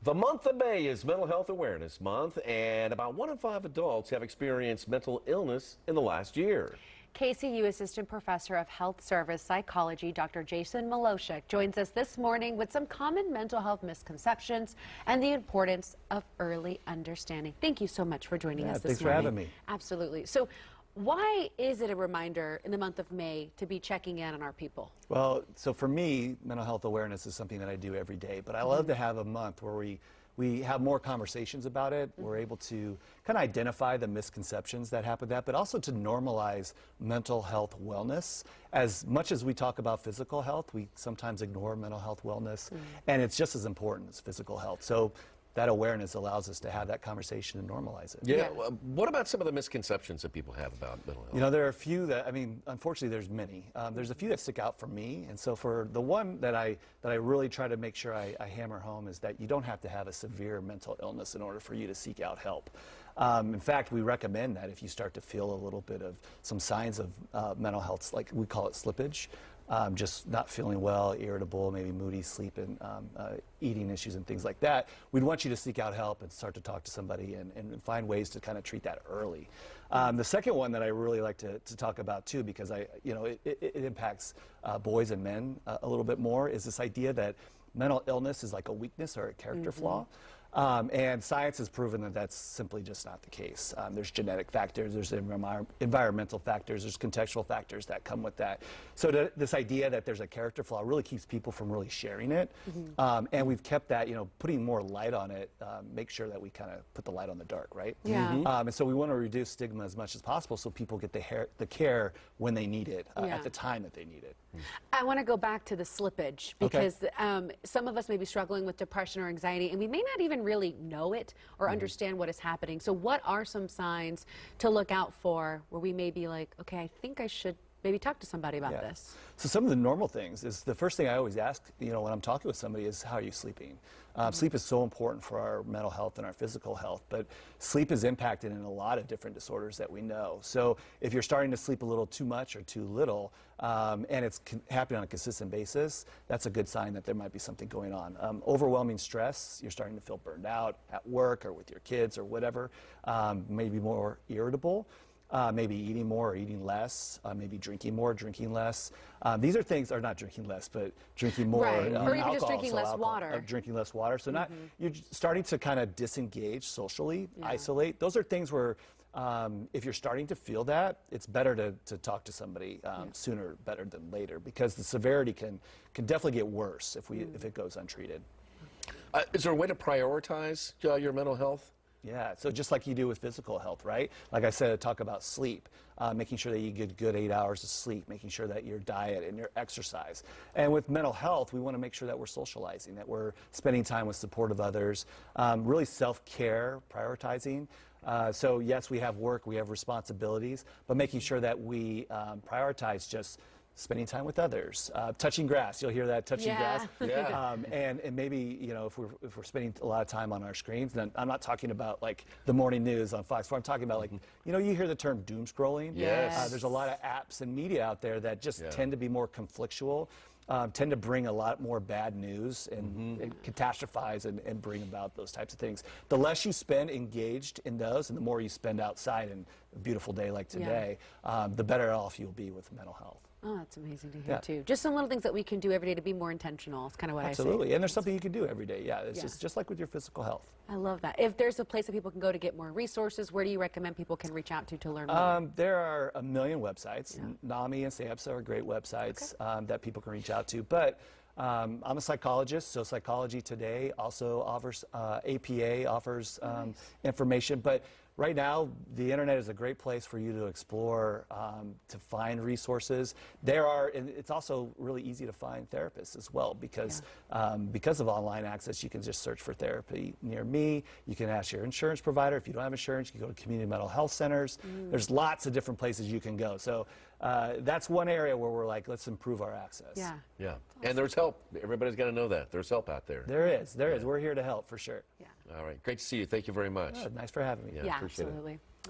The month of May is Mental Health Awareness Month, and about 1 in 5 adults have experienced mental illness in the last year. KCU Assistant Professor of Health Service Psychology, Dr. Jason Malousek, joins us this morning with some common mental health misconceptions and the importance of early understanding. Thank you so much for joining us this morning. Thanks for having me. Absolutely. So, why is it a reminder in the month of May to be checking in on our people? Well, so for me, mental health awareness is something that I do every day, but I love to have a month where we have more conversations about it. We're able to kind of identify the misconceptions that happen with that, but also to normalize mental health wellness. As much as we talk about physical health, we sometimes ignore mental health wellness, and it's just as important as physical health. So that awareness allows us to have that conversation and normalize it. Yeah. What about some of the misconceptions that people have about mental health? You know, there are a few that, I mean, unfortunately, there's many. There's a few that stick out for me, and so for the one that I really try to make sure I hammer home is that you don't have to have a severe mental illness in order for you to seek out help. In fact, we recommend that if you start to feel a little bit of some signs of mental health, like we call it slippage, just not feeling well, irritable, maybe moody, sleep, and eating issues and things like that, we'd want you to seek out help and start to talk to somebody and find ways to kind of treat that early. The second one that I really like to talk about too, because it impacts boys and men a little bit more, is this idea that mental illness is like a weakness or a character flaw. And science has proven that that's simply just not the case. There's genetic factors, there's environmental factors, there's contextual factors that come with that. So this idea that there's a character flaw really keeps people from really sharing it. And we've kept that, putting more light on it, make sure that we kind of put the light on the dark, right? Yeah. And so we want to reduce stigma as much as possible so people get the care when they need it, at the time that they need it. I want to go back to the slippage because some of us may be struggling with depression or anxiety, and we may not even really know it or understand what is happening. So what are some signs to look out for where we may be like, okay, I think I should maybe talk to somebody about this? So some of the normal things is the first thing I always ask, when I'm talking with somebody is, how are you sleeping? Sleep is so important for our mental health and our physical health, but sleep is impacted in a lot of different disorders that we know. So if you're starting to sleep a little too much or too little, and it's happening on a consistent basis, that's a good sign that there might be something going on. Overwhelming stress, you're starting to feel burned out at work or with your kids or whatever, maybe more irritable. Maybe eating more or eating less, maybe drinking more, drinking less. These are things, or not drinking less, but drinking more. Right, or even alcohol, just drinking less water. Drinking less water. So you're starting to kind of disengage socially, isolate. Those are things where if you're starting to feel that, it's better to talk to somebody sooner better than later, because the severity can definitely get worse if it goes untreated. Is there a way to prioritize your mental health? Yeah, so just like you do with physical health, right? Like I said, I talk about sleep, making sure that you get good 8 hours of sleep, making sure that your diet and your exercise. And with mental health, we want to make sure that we're socializing, that we're spending time with supportive others, really self-care, prioritizing. So yes, we have work, we have responsibilities, but making sure that we prioritize just spending time with others, touching grass. You'll hear that, touching grass. Yeah. And maybe, if we're spending a lot of time on our screens, then I'm not talking about like the morning news on Fox 4. I'm talking about like, you hear the term doom scrolling. Yes. There's a lot of apps and media out there that just tend to be more conflictual, tend to bring a lot more bad news and catastrophize and bring about those types of things. The less you spend engaged in those and the more you spend outside in a beautiful day like today, the better off you'll be with mental health. Oh, that's amazing to hear too. Just some little things that we can do every day to be more intentional. It's kind of what I say. Absolutely, and there's something you can do every day. Yeah, it's just like with your physical health. I love that. If there's a place that people can go to get more resources, where do you recommend people can reach out to learn more? There are a million websites. NAMI and SAMHSA are great websites that people can reach out to. But I'm a psychologist, so Psychology Today also offers, APA offers information. But right now, the internet is a great place for you to explore, to find resources. And it's also really easy to find therapists as well, because of online access, you can just search for therapy near me. You can ask your insurance provider. If you don't have insurance, you can go to community mental health centers. There's lots of different places you can go. So that's one area where we're like, let's improve our access. Yeah. And there's help. Everybody's got to know that. There's help out there. There is. We're here to help for sure. All right. Great to see you. Thank you very much. Nice for having me. Yeah, appreciate it. Absolutely.